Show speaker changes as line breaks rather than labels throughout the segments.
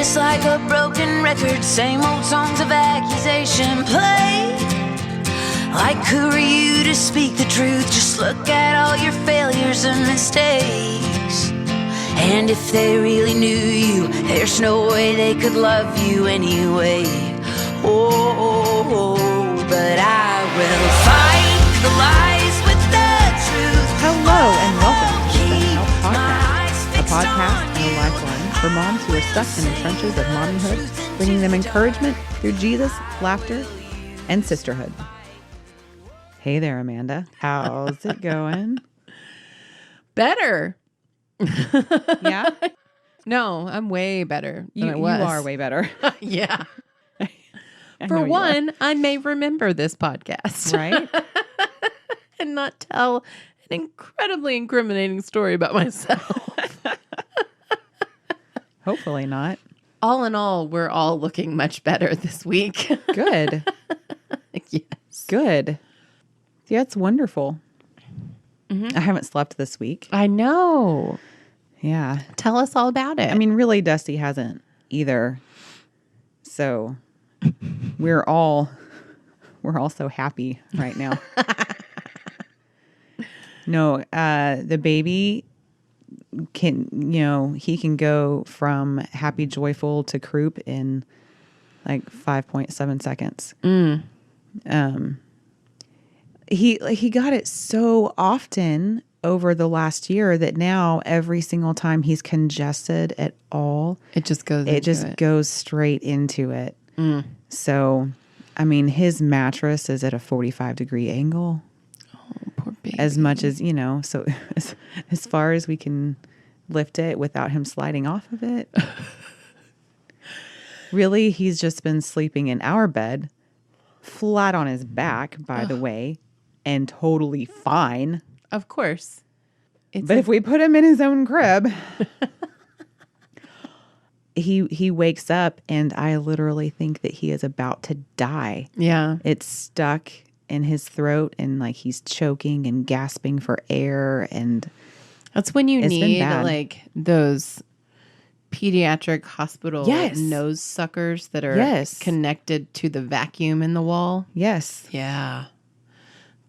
just like a broken record, same old songs of accusation play. Like who are you to speak the truth? Just look at all your failures and mistakes. And if they really knew you, there's no way they could love you anyway. Oh, but I will fight the lies with the truth.
Hello and welcome to the Health Podcast, a podcast and a lifeline for moms who are stuck in the trenches of momhood, bringing them encouragement through Jesus, laughter, and sisterhood. Hey there, Amanda. How's it going?
Better.
Yeah?
No, I'm way better than I
You
was.
are way better.
Yeah.
I
For
know you
one, I may remember this podcast.
are. Right?
And not tell an incredibly incriminating story about myself.
Hopefully not.
All in all, we're all looking much better this week.
Good.
Yes.
Good. Yeah, it's wonderful. I haven't slept this week.
I know.
Yeah.
Tell us all about it.
I mean, really, Dusty hasn't either. So we're all so happy right now. No, the baby can, he can go from happy, joyful to croup in like 5.7 seconds. He got it so often over the last year that now every single time he's congested at all,
it just goes
goes straight into it. So, I mean, his mattress is at a 45-degree angle.
Poor baby.
As much as, so as far as we can lift it without him sliding off of it. Really, he's just been sleeping in our bed, flat on his back, by the way, and totally fine.
Of course.
But if we put him in his own crib, he wakes up and I literally think that he is about to die.
Yeah.
It's stuck in his throat and like he's choking and gasping for air, and
That's when you
It's been
need
bad.
like those pediatric hospital
Yes.
nose suckers that are
Yes.
connected to the vacuum in the wall.
yes.
Yeah.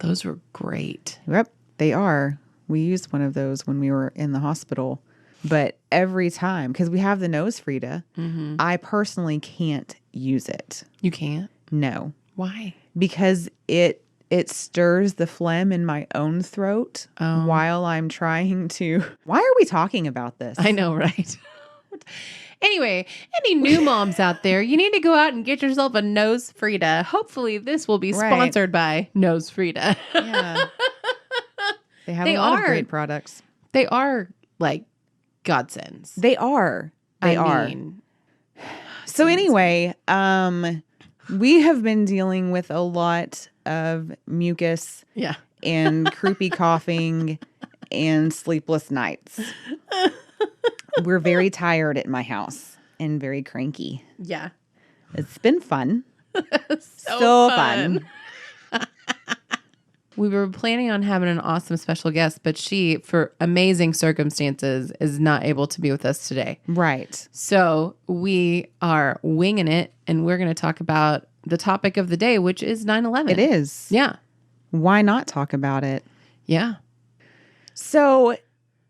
Those were great.
Yep, they are. We used one of those when we were in the hospital. But every time, because we have the nose Frida, I personally can't use it.
You can't?
No.
Why?
Because it stirs the phlegm in my own throat while I'm trying to... Why are we talking about this?
I know, right? Anyway, any new moms out there, you need to go out and get yourself a Nose Frida. Hopefully this will be
Right.
sponsored by Nose Frida.
Yeah. They have
They
a lot of
are.
great products.
They are like godsends.
They are. They are.
mean,
So anyway, we have been dealing with a lot of mucus
yeah.
and croupy coughing and sleepless nights. We're very tired at my house and very cranky.
Yeah.
It's been fun.
So
fun.
We were planning on having an awesome special guest, but she, for amazing circumstances, is not able to be with us today.
Right.
So we are winging it, and we're going to talk about the topic of the day, which is 9/11.
It is.
Yeah.
Why not talk about it?
Yeah.
So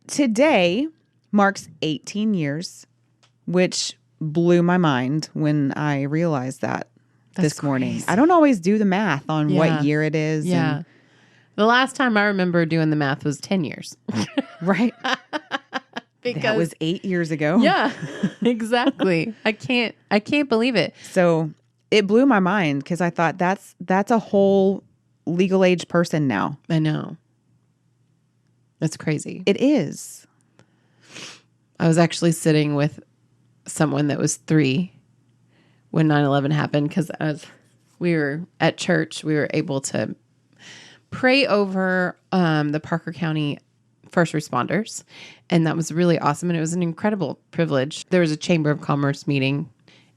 today marks 18 years, which blew my mind when I realized that this morning.
crazy.
I don't always do the math on
Yeah.
what year it is.
Yeah.
and-
The last time I remember doing the math was 10 years.
right.
Because
That was 8 years ago.
yeah, exactly. I can't believe it.
So it blew my mind because I thought that's a whole legal age person now.
I know. That's crazy.
It is.
I was actually sitting with someone that was 3 when 9/11 happened because we were at church. We were able to pray over the Parker County first responders, and that was really awesome. And it was an incredible privilege. There was a Chamber of Commerce meeting,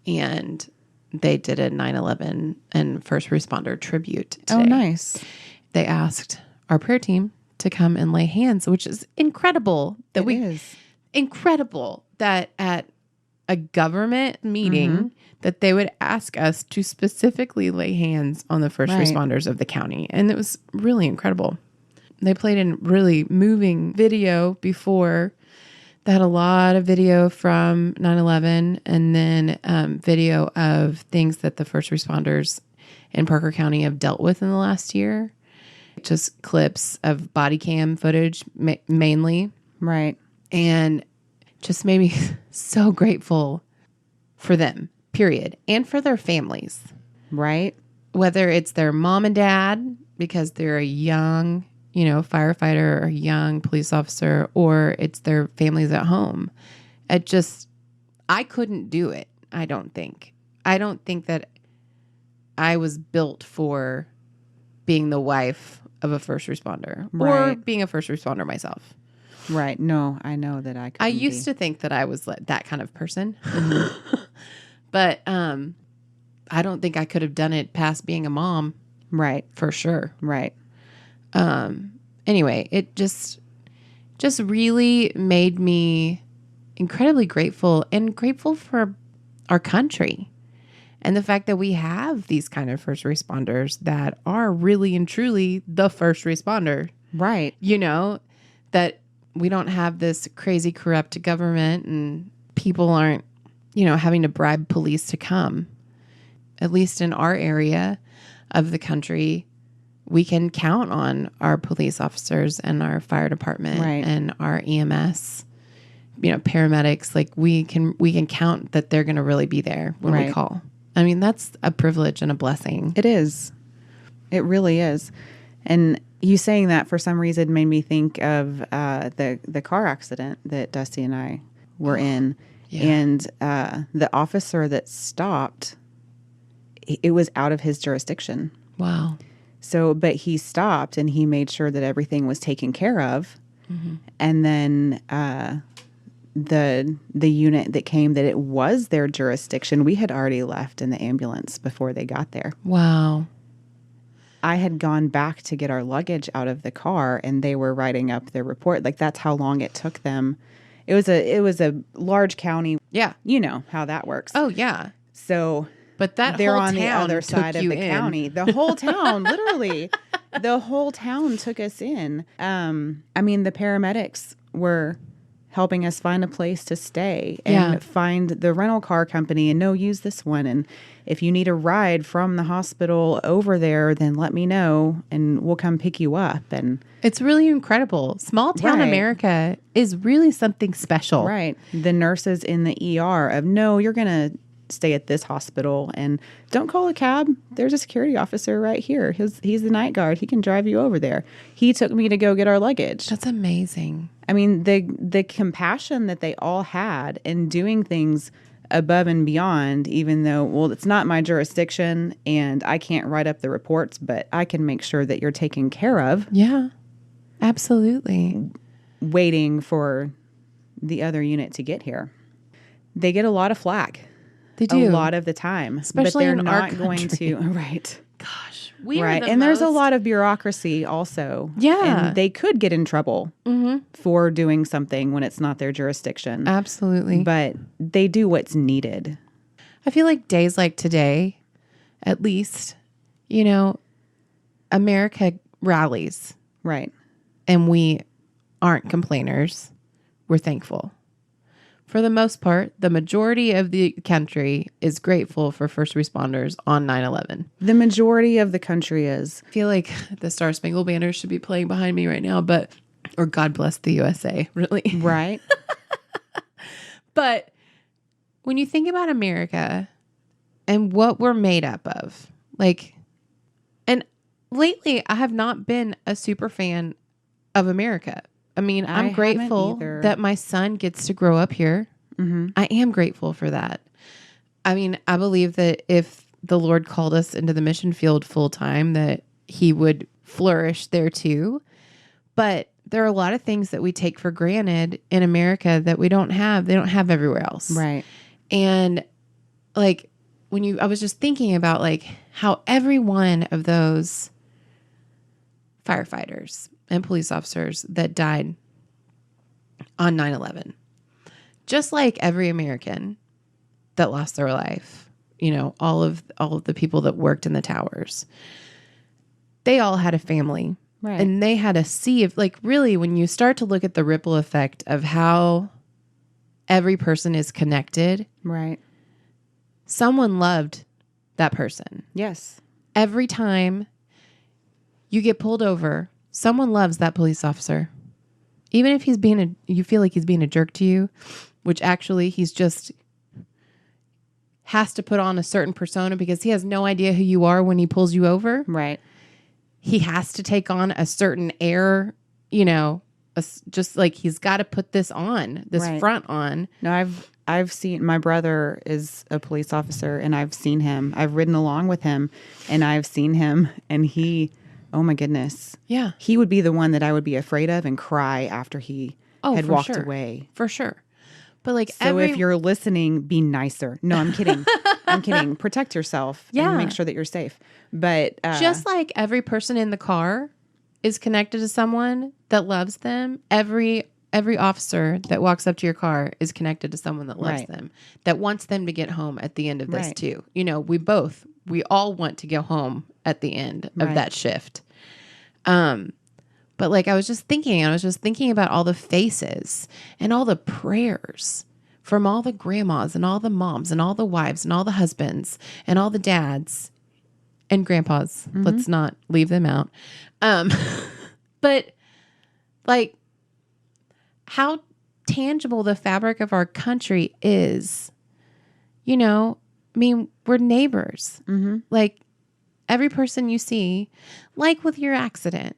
and they did a 9/11 and first responder tribute today.
Oh, nice.
They asked our prayer team to come and lay hands, which is incredible.
It is.
Incredible that at a government meeting that they would ask us to specifically lay hands on the first
Right.
responders of the county. And it was really incredible. They played in really moving video before. They had a lot of video from 9/11 and then video of things that the first responders in Parker County have dealt with in the last year. Just clips of body cam footage mainly.
Right.
And just made me so grateful for them, period, and for their families.
Right.
Whether it's their mom and dad, because they're a young, firefighter or a young police officer, or it's their families at home. I couldn't do it, I don't think. I don't think that I was built for being the wife of a first responder or
Right.
being a first responder myself.
Right. No, I know that I could.
I used to think that I was that kind of person, but I don't think I could have done it past being a mom
Right.
for sure.
Right.
Anyway, it just really made me incredibly grateful and grateful for our country and the fact that we have these kind of first responders that are really and truly the first responder.
Right.
That we don't have this crazy corrupt government and people aren't, having to bribe police to come. At least in our area of the country, we can count on our police officers and our fire department
Right.
and our EMS, paramedics. Like we can count that they're going to really be there when we
Right.
call. I mean, that's a privilege and a blessing.
It is. It really is. And you saying that for some reason made me think of the car accident that Dusty and I were in.
Yeah.
And the officer that stopped, it was out of his jurisdiction.
Wow.
So, but he stopped and he made sure that everything was taken care of. And then the unit that came, that it was their jurisdiction, we had already left in the ambulance before they got there.
Wow.
I had gone back to get our luggage out of the car and they were writing up their report. Like that's how long it took them. It was a large county.
Yeah.
You know how that works.
Oh, yeah.
So
But that
they're
whole
on the
town
other
took
side of
you
the
in.
county. The whole town, literally, the whole town took us in. I mean, the paramedics were helping us find a place to stay and
Yeah.
find the rental car company and no, use this one. And if you need a ride from the hospital over there, then let me know and we'll come pick you up. And
It's really incredible. Small town
Right.
America is really something special.
right, the nurses in the ER of no, you're going to stay at this hospital and don't call a cab. There's a security officer right here. He's the night guard. He can drive you over there. He took me to go get our luggage.
That's amazing.
I mean, the compassion that they all had in doing things above and beyond, even though, well, it's not my jurisdiction and I can't write up the reports, but I can make sure that you're taken care of,
Yeah, absolutely.
waiting for the other unit to get here. They get a lot of flack.
They do.
A lot of the time,
Especially
but they're
in our
not going
country.
to right.
Gosh, we
Right.
are
And there's a lot of bureaucracy also.
Yeah.
And they could get in trouble for doing something when it's not their jurisdiction.
Absolutely.
But they do what's needed.
I feel like days like today, at least, America rallies
Right.
and we aren't complainers. We're thankful. For the most part, the majority of the country is grateful for first responders on 9/11.
The majority of the country is.
I feel like the Star Spangled Banner should be playing behind me right now, or God bless the USA, really.
Right.
But when you think about America and what we're made up of, and lately I have not been a super fan of America. I mean,
I
I'm
haven't
grateful
either.
that my son gets to grow up here. I am grateful for that. I mean, I believe that if the Lord called us into the mission field full time, that he would flourish there too. But there are a lot of things that we take for granted in America that we don't have. They don't have everywhere else.
Right.
And I was just thinking about how every one of those firefighters and police officers that died on 9/11, just like every American, that lost their life, you know, all of the people that worked in the towers, they all had a family.
Right.
And they had a sea of, like, really, when you start to look at the ripple effect of how every person is connected,
Right.
someone loved that person.
Yes.
Every time you get pulled over, someone loves that police officer. Even if you feel like he's being a jerk to you, which actually he's just has to put on a certain persona because he has no idea who you are when he pulls you over.
Right.
He has to take on a certain air, you know, just like he's got to put this on, this
Right.
front on.
No, I've seen, my brother is a police officer, and I've seen him. I've ridden along with him, and I've seen him, and he, oh my goodness.
Yeah.
He would be the one that I would be afraid of and cry after he had
for
walked
sure.
away.
For sure. But like
So if you're listening, be nicer. No, I'm kidding. I'm kidding. Protect yourself.
Yeah.
And make sure that you're safe. But
just like every person in the car is connected to someone that loves them, every officer that walks up to your car is connected to someone that loves
Right.
them, that wants them to get home at the end of this
Right.
too. You know, we all want to go home at the end of
Right.
that shift. But like I was just thinking about all the faces and all the prayers from all the grandmas and all the moms and all the wives and all the husbands and all the dads and grandpas. Let's not leave them out. But like how tangible the fabric of our country is, you know, I mean, we're neighbors. Like every person you see, like with your accident,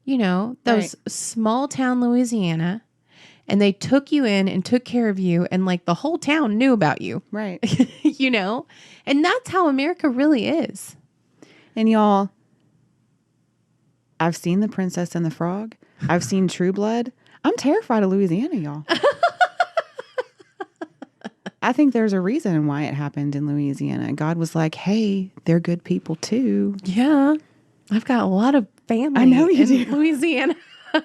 you know, those small town Louisiana, and they took you in and took care of you, and like the whole town knew about you.
right.
You know, and that's how America really is.
And y'all, I've seen The Princess and the Frog. I've seen True Blood. I'm terrified of Louisiana, y'all. I think there's a reason why it happened in Louisiana. God was like, hey, they're good people too.
Yeah. I've got a lot of family
I know you
in
do.
Louisiana.
I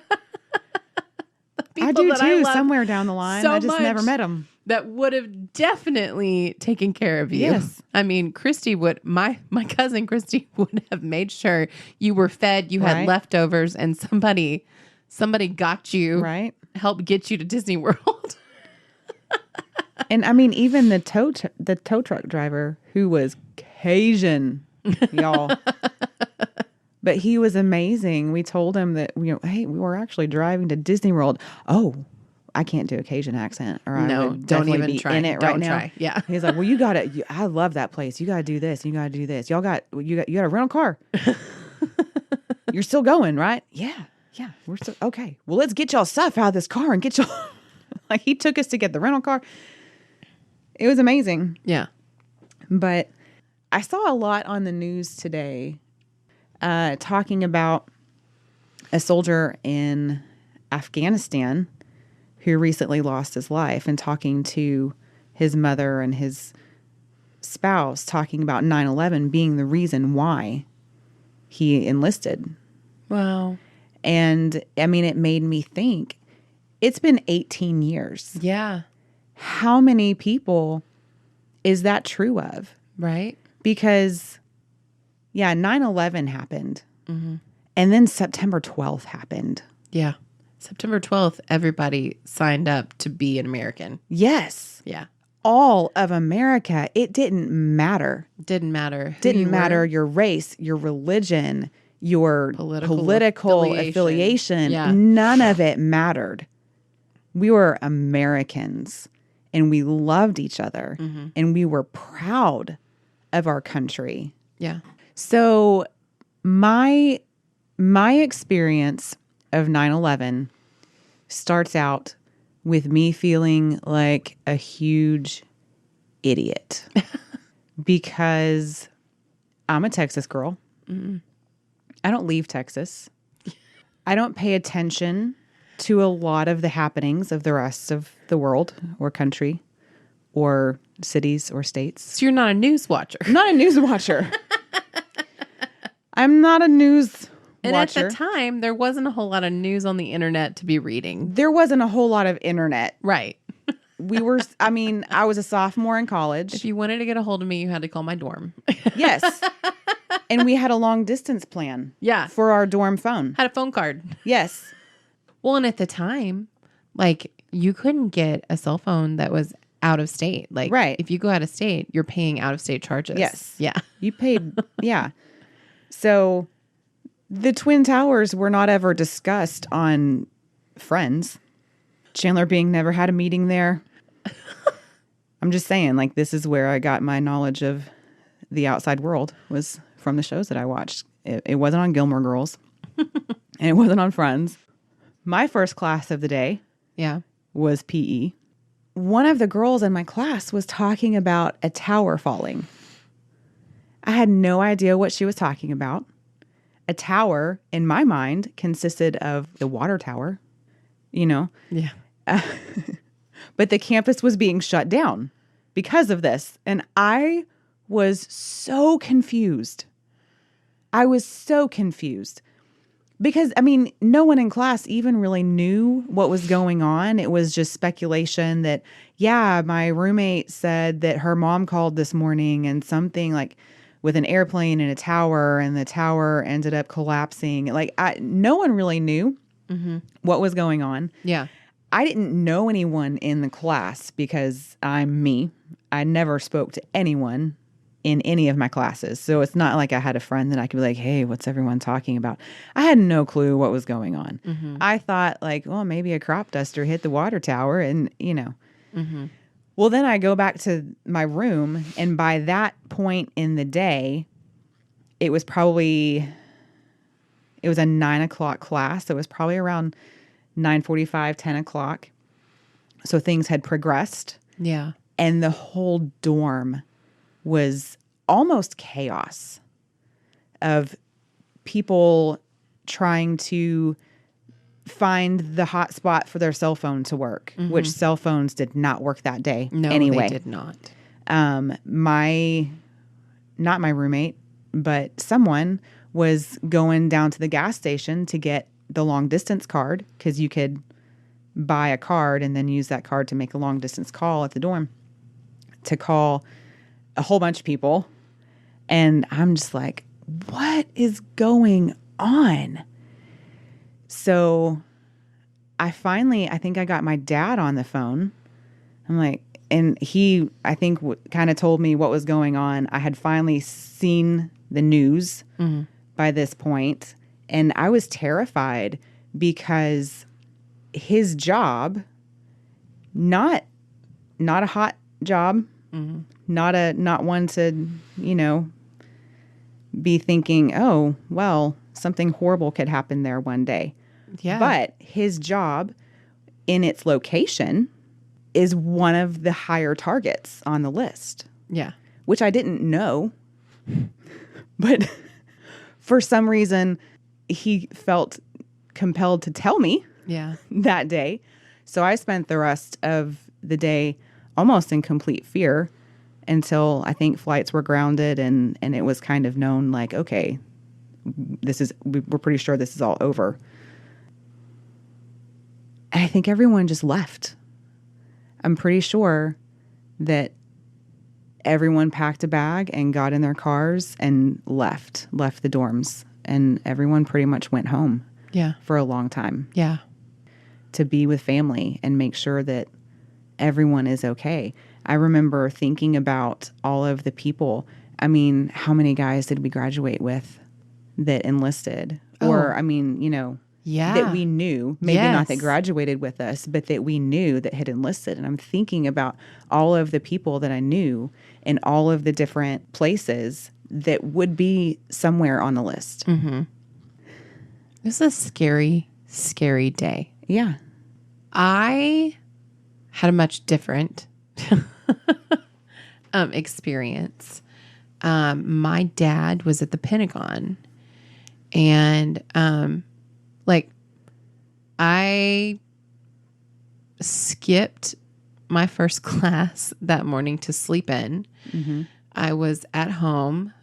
do
that
too,
love
somewhere down the line.
so
I just never
much.
met them.
That would have definitely taken care of you.
Yes.
I mean, Christy would, my cousin Christy would have made sure you were fed, you had
Right.
leftovers, and somebody got you,
Right.
helped get you to Disney World.
And I mean, even the tow truck driver who was Cajun, y'all. But he was amazing. We told him that, you know, hey, we were actually driving to Disney World. Oh, I can't do a Cajun accent, or I
No,
would
don't
definitely
even
be
try.
in it
Don't
right now.
try. Yeah.
He's like, well, you got to. I love that place. You got to do this. You got to do this. Y'all got you got a rental car. You're still going, right? Yeah. We're still okay. Well, let's get y'all stuff out of this car and get y'all. Like he took us to get the rental car. It was amazing.
Yeah.
But I saw a lot on the news today talking about a soldier in Afghanistan who recently lost his life, and talking to his mother and his spouse, talking about 9/11 being the reason why he enlisted.
Wow.
And I mean, it made me think, it's been 18 years.
Yeah.
How many people is that true of?
Right.
Because, yeah, 9/11 happened.
Mm-hmm.
And then September 12th happened.
Yeah. September 12th, everybody signed up to be an American.
Yes.
Yeah.
All of America. It didn't matter.
Didn't matter. Who
Didn't
you
matter
were.
your race, your religion, your
Political
affiliation.
Yeah.
None of it mattered. We were Americans, and we loved each other, and we were proud of our country.
Yeah.
So my experience of 9/11 starts out with me feeling like a huge idiot because I'm a Texas girl. I don't leave Texas. I don't pay attention to a lot of the happenings of the rest of the world or country or cities or states.
So you're not a news watcher.
I'm not a news watcher. I'm not a news
And
watcher.
at the time, there wasn't a whole lot of news on the internet to be reading.
There wasn't a whole lot of internet.
Right.
I was a sophomore in college.
If you wanted to get a hold of me, you had to call my dorm.
Yes. And we had a long distance plan.
Yeah.
For our dorm phone.
Had a phone card.
Yes.
Well, and at the time, like you couldn't get a cell phone that was out of state. Like
right.
If you go out of state, you're paying out of state charges.
Yes.
Yeah.
You paid. Yeah. So the Twin Towers were not ever discussed on Friends. Chandler Bing never had a meeting there. I'm just saying, like, this is where I got my knowledge of the outside world, was from the shows that I watched. It wasn't on Gilmore Girls and it wasn't on Friends. My first class of the day was PE. One of the girls in my class was talking about a tower falling. I had no idea what she was talking about. A tower, in my mind, consisted of the water tower, you know?
Yeah.
But the campus was being shut down because of this. And I was so confused. Because, I mean, no one in class even really knew what was going on. It was just speculation that, yeah, my roommate said that her mom called this morning and something like with an airplane and a tower, and the tower ended up collapsing. Like, no one really knew what was going on.
Yeah.
I didn't know anyone in the class because I'm me. I never spoke to anyone in any of my classes. So it's not like I had a friend that I could be like, hey, what's everyone talking about? I had no clue what was going on. I thought like, well, maybe a crop duster hit the water tower and, you know. Well, then I go back to my room, and by that point in the day, it was a 9:00 class. So it was probably around 9:45, 10 o'clock. So things had progressed.
Yeah.
And the whole dorm was almost chaos of people trying to find the hot spot for their cell phone to work, which cell phones did not work that day.
No,
anyway.
they did not.
Not my roommate, but someone was going down to the gas station to get the long distance card, because you could buy a card and then use that card to make a long distance call at the dorm, to call a whole bunch of people. And I'm just like, what is going on? So I think I got my dad on the phone. I'm like, and he, I think, kind of told me what was going on. I had finally seen the news by this point. And I was terrified because his job, not a hot job, not one to, you know, be thinking, oh, well, something horrible could happen there one day.
Yeah.
But his job in its location is one of the higher targets on the list.
Yeah.
Which I didn't know. But for some reason, he felt compelled to tell me that day. So I spent the rest of the day almost in complete fear until I think flights were grounded and it was kind of known like, okay, we're pretty sure this is all over. And I think everyone just left. I'm pretty sure that everyone packed a bag and got in their cars and left the dorms. And everyone pretty much went home for a long time.
Yeah.
To be with family and make sure that everyone is okay. I remember thinking about all of the people. I mean, how many guys did we graduate with that enlisted? Or, I mean, you know, that we knew, maybe not that graduated with us, but that we knew that had enlisted. And I'm thinking about all of the people that I knew in all of the different places that would be somewhere on the list.
It was a scary, scary day.
Yeah.
I had a much different experience. My dad was at the Pentagon, and like I skipped my first class that morning to sleep in. I was at home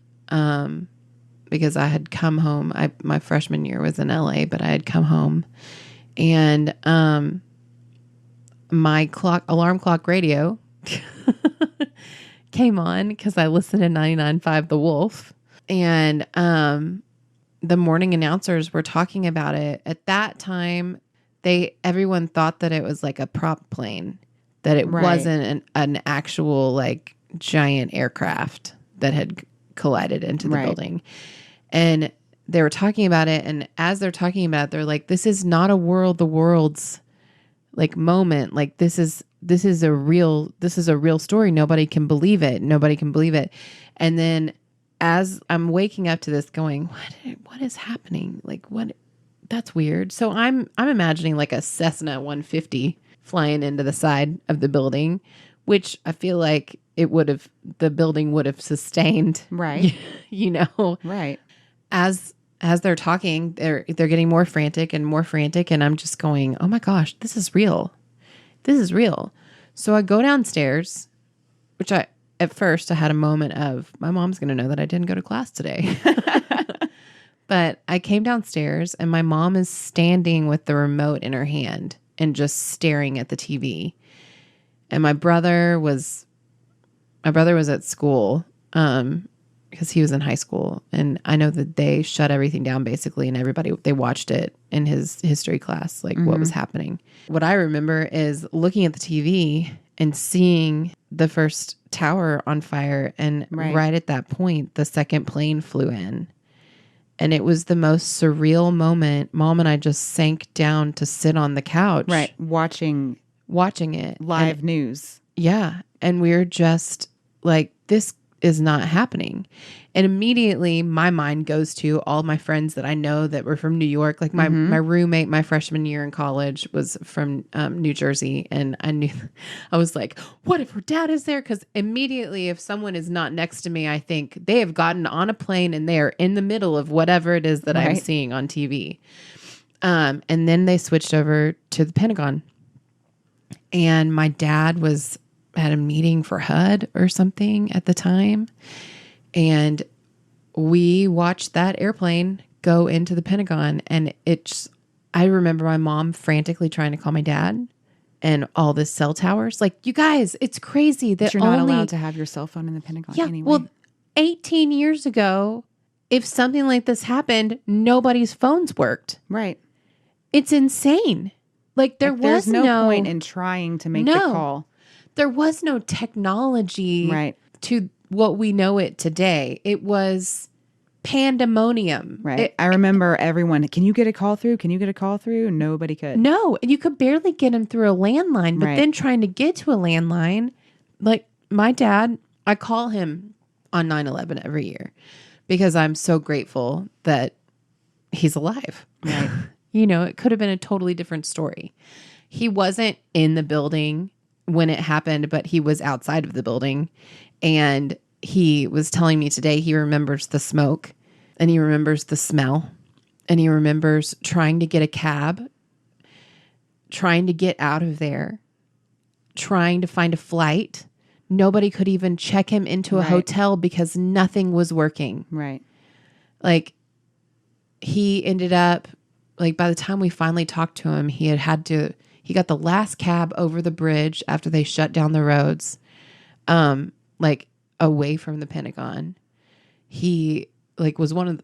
because I had come home. My freshman year was in LA, but I had come home, and my alarm clock radio came on because I listened to 99.5 The Wolf. And the morning announcers were talking about it. At that time, everyone thought that it was like a prop plane, that it wasn't an actual like giant aircraft that had collided into the building. And they were talking about it. And as they're talking about it, they're like, this is not a the world's like moment. Like this is a real story. Nobody can believe it. And then as I'm waking up to this going, what is happening? Like what? That's weird. So I'm imagining like a Cessna 150 flying into the side of the building, which I feel like the building would have sustained.
Right.
You know?
Right.
As they're talking, they're getting more frantic. And I'm just going, oh my gosh, this is real. So I go downstairs, which at first I had a moment of, my mom's going to know that I didn't go to class today. But I came downstairs and my mom is standing with the remote in her hand and just staring at the TV. And my brother was at school because he was in high school. And I know that they shut everything down basically, and they watched it in his history class, like what was happening. What I remember is looking at the TV and seeing the first tower on fire. And right at that point, the second plane flew in. And it was the most surreal moment. Mom and I just sank down to sit on the couch.
Right. Watching
it.
Live news.
Yeah. And we were just like, this is not happening. And immediately my mind goes to all my friends that I know that were from New York. Like my roommate, my freshman year in college was from New Jersey. And I was like, what if her dad is there? Because immediately if someone is not next to me, I think they have gotten on a plane and they are in the middle of whatever it is that I'm seeing on TV. And then they switched over to the Pentagon. And my dad had a meeting for HUD or something at the time. And we watched that airplane go into the Pentagon. And I remember my mom frantically trying to call my dad and all the cell towers. Like, you guys, it's crazy that
you're not allowed to have your cell phone in the Pentagon anyway.
Well, 18 years ago, if something like this happened, nobody's phones worked.
Right.
It's insane. Like there's
no point in trying to make the call.
There was no technology to what we know it today. It was pandemonium.
Right. I remember everyone, can you get a call through? Nobody could.
No. And you could barely get them through a landline. But then trying to get to a landline, like my dad, I call him on 9/11 every year because I'm so grateful that he's alive.
Right.
You know, it could have been a totally different story. He wasn't in the building when it happened, but he was outside of the building. And he was telling me today he remembers the smoke and he remembers the smell and he remembers trying to get a cab, trying to get out of there, trying to find a flight. Nobody could even check him into a hotel because nothing was working.
Right.
Like he ended up, like by the time we finally talked to him, he got the last cab over the bridge after they shut down the roads, like away from the Pentagon. He got one of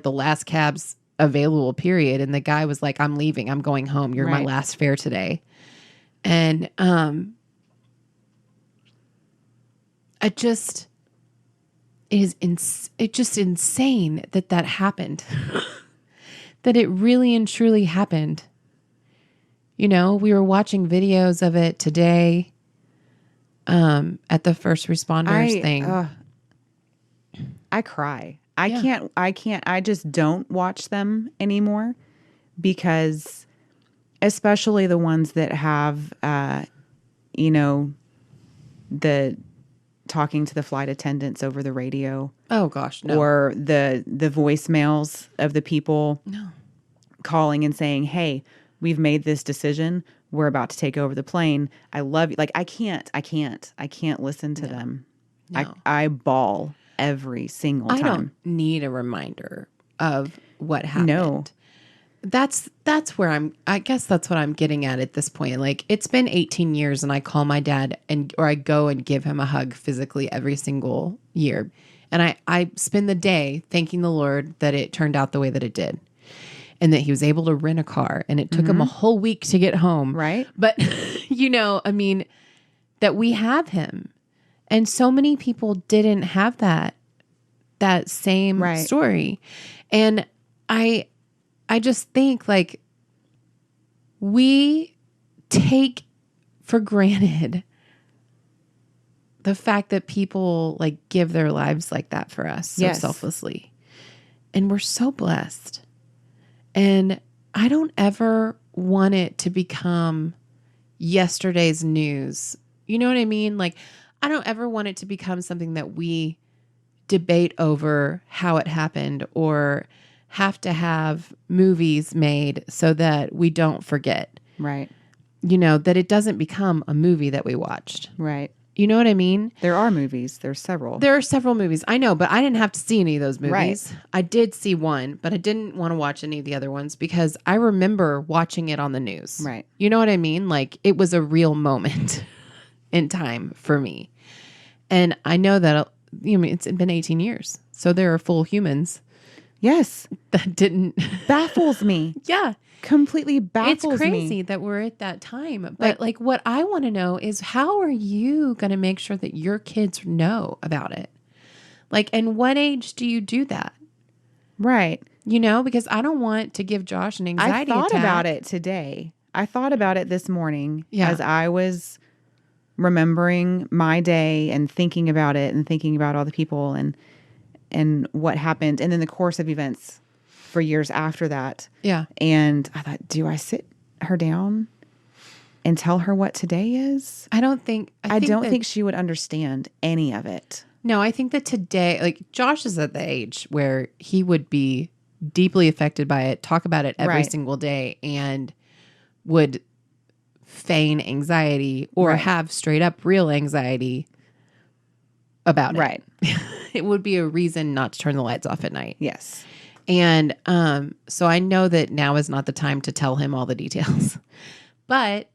the last cabs available, period. And the guy was like, I'm leaving. I'm going home. You're my last fare today. And, it's just insane that happened, that it really and truly happened. You know, we were watching videos of it today at the first responders thing.
I cry. I just don't watch them anymore because especially the ones that have, the talking to the flight attendants over the radio.
Oh gosh, no.
Or the voicemails of the people calling and saying, hey, we've made this decision. We're about to take over the plane. I love you. Like, I can't listen to them. No. I bawl every single time.
I don't need a reminder of what happened.
No.
that's where I guess that's what I'm getting at this point. Like, it's been 18 years and I call my dad or I go and give him a hug physically every single year. And I spend the day thanking the Lord that it turned out the way that it did. And that he was able to rent a car, and it took him a whole week to get home.
Right.
But, I mean, that we have him. And so many people didn't have that same story. And I just think, like, we take for granted the fact that people, like, give their lives like that for us so selflessly. And we're so blessed. And I don't ever want it to become yesterday's news. You know what I mean? Like, I don't ever want it to become something that we debate over how it happened or have to have movies made so that we don't forget.
Right.
That it doesn't become a movie that we watched.
Right.
You know what I mean?
There are movies. There's several.
There are several movies. I know, but I didn't have to see any of those movies.
Right.
I did see one, but I didn't want to watch any of the other ones because I remember watching it on the news.
Right.
You know what I mean? Like, it was a real moment in time for me. And I know that, it's been 18 years. So there are full humans.
Yes.
That didn't.
Baffles me.
Yeah.
Completely baffles me.
It's crazy that we're at that time. But like what I want to know is, how are you going to make sure that your kids know about it? Like, and what age do you do that?
Right.
Because I don't want to give Josh an anxiety attack.
I thought about it today. I thought about it this morning as I was remembering my day and thinking about it and thinking about all the people and what happened. And then the course of events for years after that.
Yeah.
And I thought, do I sit her down and tell her what today is?
I don't think
she would understand any of it.
No, I think that today, like, Josh is at the age where he would be deeply affected by it, talk about it every single day, and would feign anxiety or have straight up real anxiety about it.
Right.
It would be a reason not to turn the lights off at night.
Yes.
And so I know that now is not the time to tell him all the details. But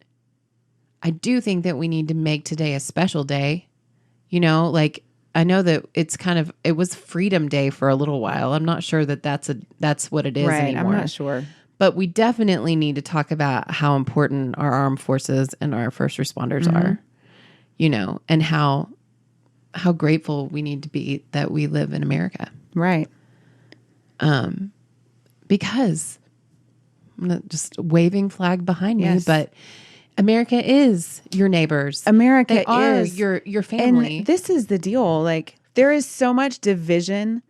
I do think that we need to make today a special day. Like, I know that it was Freedom Day for a little while. I'm not sure that that's what it is anymore.
I'm not sure.
But we definitely need to talk about how important our armed forces and our first responders are, and how grateful we need to be that we live in America.
Right.
Because I'm not just waving flag behind me,
Yes.
but America is your neighbors.
America
They are
is
your family.
And this is the deal. Like, there is so much division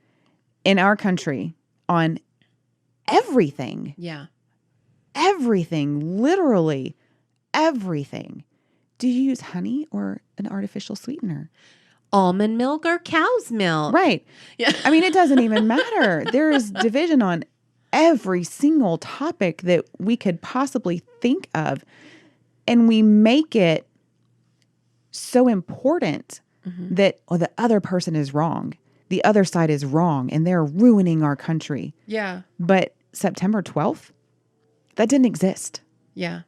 in our country on everything.
Yeah.
Everything. Literally everything. Do you use honey or an artificial sweetener?
Almond milk or cow's milk.
Right.
Yeah.
I mean, it doesn't even matter. There is division on every single topic that we could possibly think of. And we make it so important that the other person is wrong. The other side is wrong and they're ruining our country.
Yeah.
But September 12th, that didn't exist.
Yeah.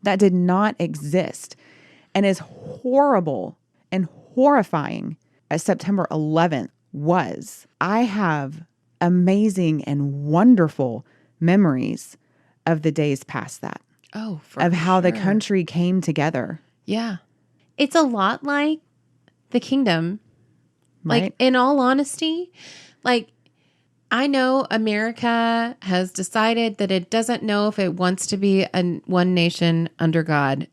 That did not exist. And as horrible and horrifying as September 11th was, I have amazing and wonderful memories of the days past that.
Oh,
of how the
sure.
country came together.
Yeah. It's a lot like the kingdom.
Right?
Like, in all honesty, like, I know America has decided that it doesn't know if it wants to be one nation under God.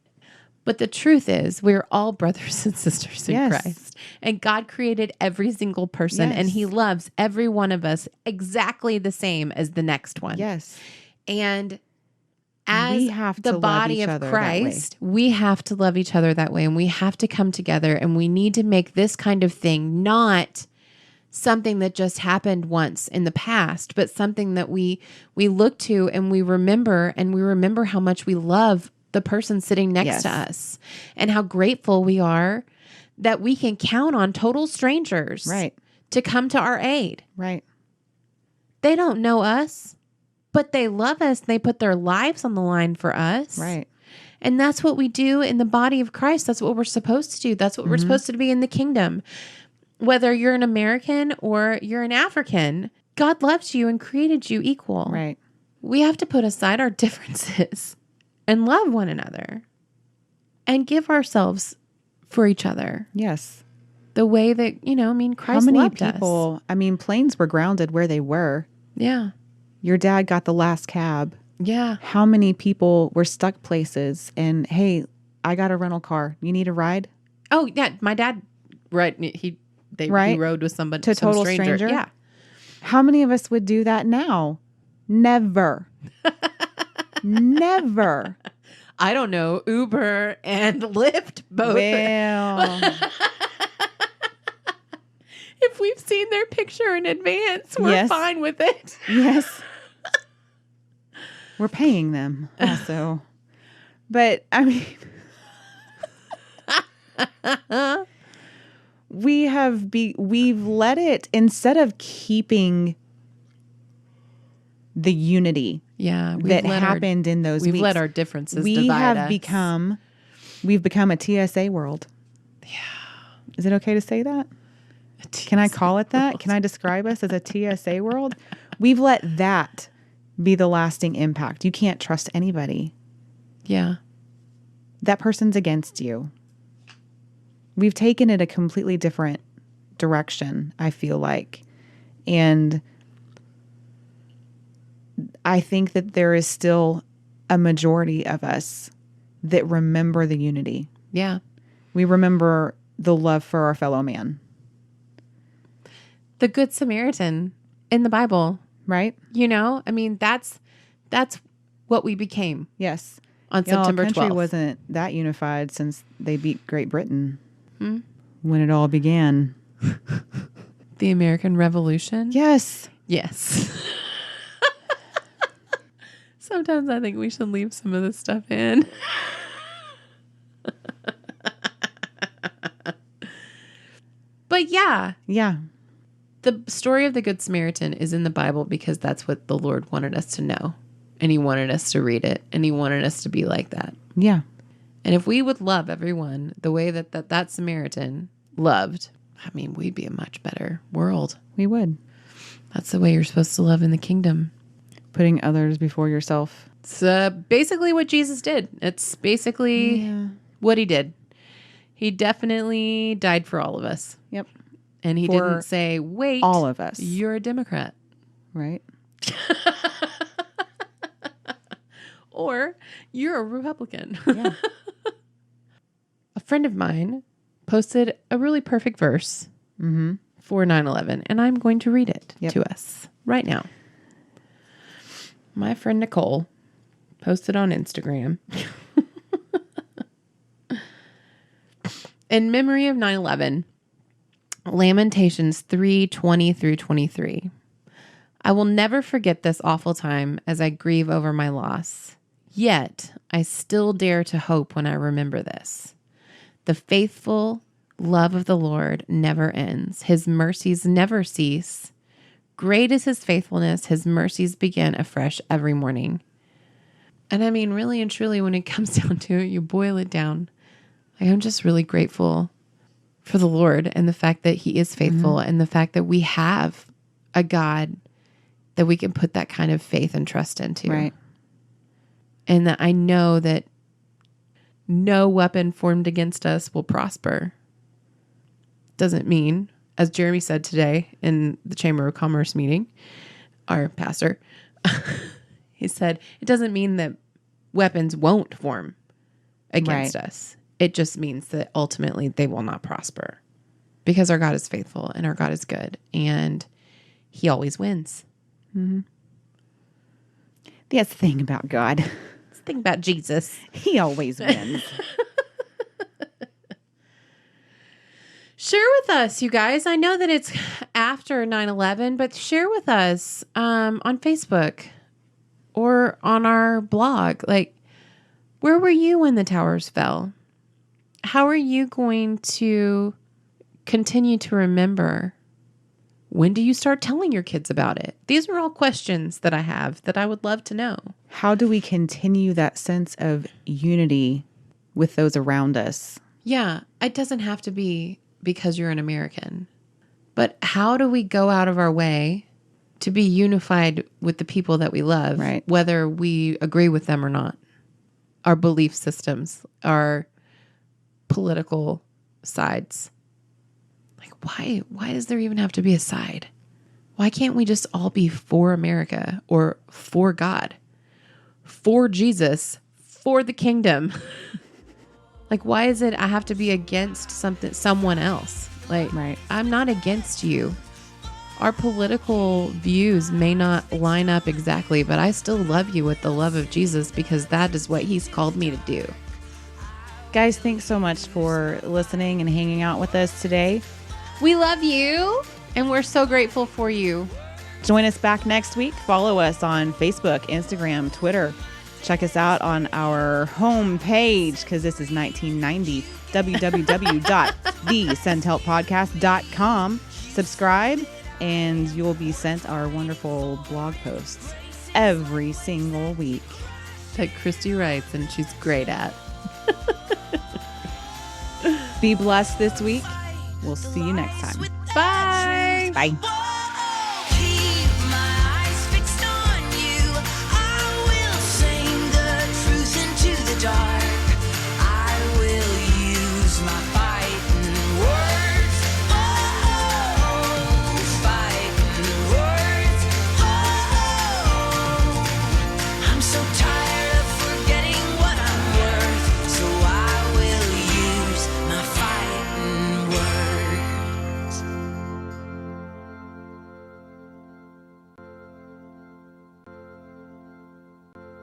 But the truth is, we're all brothers and sisters in
Yes.
Christ. And God created every single person,
Yes.
and he loves every one of us exactly the same as the next one.
Yes.
And as
We have
the
to love
body
each
of
other that way.
Christ, we have to love each other that way, and we have to come together, and we need to make this kind of thing not something that just happened once in the past, but something that we look to and we remember how much we love the person sitting next
Yes.
to us, and how grateful we are that we can count on total strangers
Right.
to come to our aid.
Right.
They don't know us. but they love us. They put their lives on the line for us.
Right.
And that's what we do in the body of Christ. That's what we're supposed to do. That's what we're supposed to be in the kingdom. Whether you're an American or you're an African, God loves you and created you equal.
Right.
We have to put aside our differences and love one another and give ourselves for each other.
Yes.
The way that, Christ
How many
loved
people,
us.
Planes were grounded where they were.
Yeah.
Your dad got the last cab.
Yeah.
How many people were stuck places and, hey, I got a rental car. You need a ride?
Oh, yeah. My dad, he rode with somebody.
To a
some
total stranger?
Yeah.
How many of us would do that now? Never. Never.
I don't know. Uber and Lyft both.
Well,
If we've seen their picture in advance, we're
Yes.
fine with it.
yes. We're paying them also. But we've let it, instead of keeping the unity
Yeah.
that happened in those
We've
weeks.
let our differences
we
divide
have
us.
we've become a TSA world. Yeah. Is it okay to say that? Can I call it that? Can I describe us as a TSA world? We've let that be the lasting impact. You can't trust anybody.
Yeah.
That person's against you. We've taken it a completely different direction, I feel like. And I think that there is still a majority of us that remember the unity.
Yeah.
We remember the love for our fellow man,
The Good Samaritan in the Bible,
right?
That's what we became
Yes.
on September
Our country
12th.
wasn't that unified since they beat Great Britain when it all began.
The American Revolution.
Yes.
Yes. Sometimes I think we should leave some of this stuff in. But yeah,
Yeah.
the story of the Good Samaritan is in the Bible because that's what the Lord wanted us to know. And he wanted us to read it. And he wanted us to be like that.
Yeah.
And if we would love everyone the way that Samaritan loved, we'd be a much better world.
We would.
That's the way you're supposed to love in the kingdom.
Putting others before yourself.
It's basically what Jesus did. It's basically what he did. He definitely died for all of us.
Yep.
And he
For
didn't say, wait,
all of us.
You're a Democrat.
Right.
Or you're a Republican.
Yeah.
A friend of mine posted a really perfect verse for 9/11, and I'm going to read it to us right now. My friend Nicole posted on Instagram. In memory of 9/11, Lamentations 3:20 through 23. I will never forget this awful time as I grieve over my loss. Yet, I still dare to hope when I remember this. The faithful love of the Lord never ends. His mercies never cease. Great is his faithfulness. His mercies begin afresh every morning. And really and truly, when it comes down to it, you boil it down. I'm just really grateful for the Lord and the fact that he is faithful and the fact that we have a God that we can put that kind of faith and trust into.
Right.
And that I know that no weapon formed against us will prosper. Doesn't mean, as Jeremy said today in the Chamber of Commerce meeting, our pastor, he said, it doesn't mean that weapons won't form against us. It just means that ultimately they will not prosper because our God is faithful and our God is good and he always wins.
Mm-hmm. That's the thing about God.
Let's think about Jesus.
He always wins.
Share with us, you guys. I know that it's after 9/11, but share with us on Facebook or on our blog. Where were you when the towers fell? How are you going to continue to remember When do you start telling your kids about it? These are all questions that I have that I would love to know.
How do we continue that sense of unity with those around us?
Yeah, it doesn't have to be because you're an American. But how do we go out of our way to be unified with the people that we love,
right,
whether we agree with them or not? Our belief systems, our political sides. Like, why does there even have to be a side? Why can't we just all be for America or for God, for Jesus, for the kingdom? Like, why is it I have to be against someone else? Like,
right.
I'm not against you. Our political views may not line up exactly, but I still love you with the love of Jesus because that is what he's called me to do.
Guys, thanks so much for listening and hanging out with us today.
We love you, and we're so grateful for you.
Join us back next week. Follow us on Facebook, Instagram, Twitter. Check us out on our homepage, because this is 1990, www.thesentelppodcast.com. Subscribe, and you'll be sent our wonderful blog posts every single week.
That Christy writes, and she's great at.
Be blessed this week. We'll see you next time.
Bye.
Bye.